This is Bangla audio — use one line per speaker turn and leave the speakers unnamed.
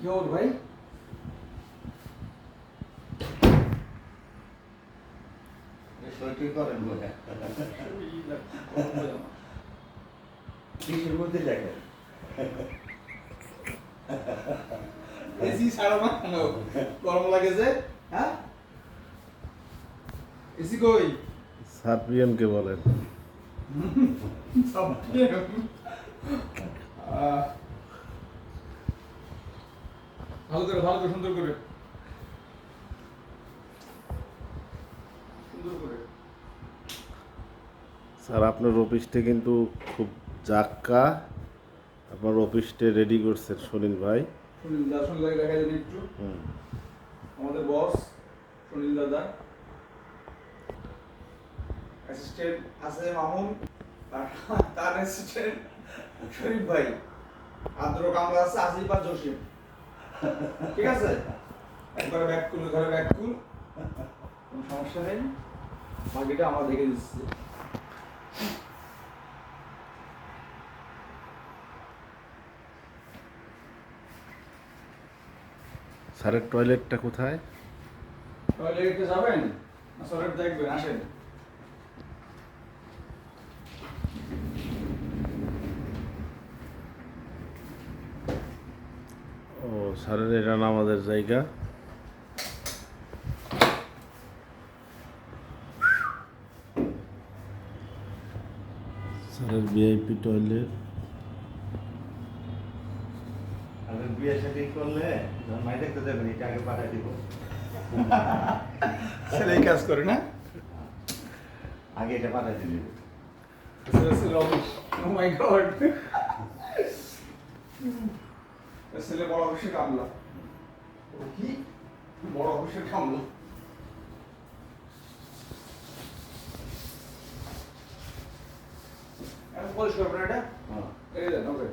জোর ভাই
সত্যি করেন বলে কিসের মধ্যে দেখেন
এসি ছাড়ো না কেন গরম লাগেছে হ্যাঁ এসি কই
সার্বিয়ানকে বলেন
ভালো করে সুন্দর করে সুন্দর করে
স্যার আপনার অফিসটা কিন্তু খুব জাক্কা আপনার অফিসটা রেডি করছেন সুনীল ভাই।
সুনীল দাকে দেখা যাবে একটু আমাদের বস সুনীল দাদা অ্যাসিস্ট্যান্ট আছে মামুন তার অ্যাসিস্ট্যান্ট শরীফ ভাই আদ্র কামরা আছে আসিফ আর জসিম ঠিক আছে একবারে ব্যাককুল ঘরে ব্যাককুল কোনো সমস্যা নেই বাকিটা আমরা দেখে দিচ্ছি
স্যারের টয়লেটটা কোথায়?
টয়লেটে যাবেন না টয়লেট দেখবেন আসেন
ও স্যারের এটা না আমাদের জায়গা। স্যারের ভিআইপি টয়লেট।
আপনি বিয়ে শাদী করলে মাই দেখতে যাবেন এটা আগে পাঠিয়ে দিব
ছেলে কাজ করে না
আগে এটা পাঠিয়ে দিবি
ও মাই গড ছেলে বড় অফিসে কামলা কি বড় অফিসের কামলা এখন পরিষ্কার করবেন এটা
হ্যাঁ
এই দেন ওকে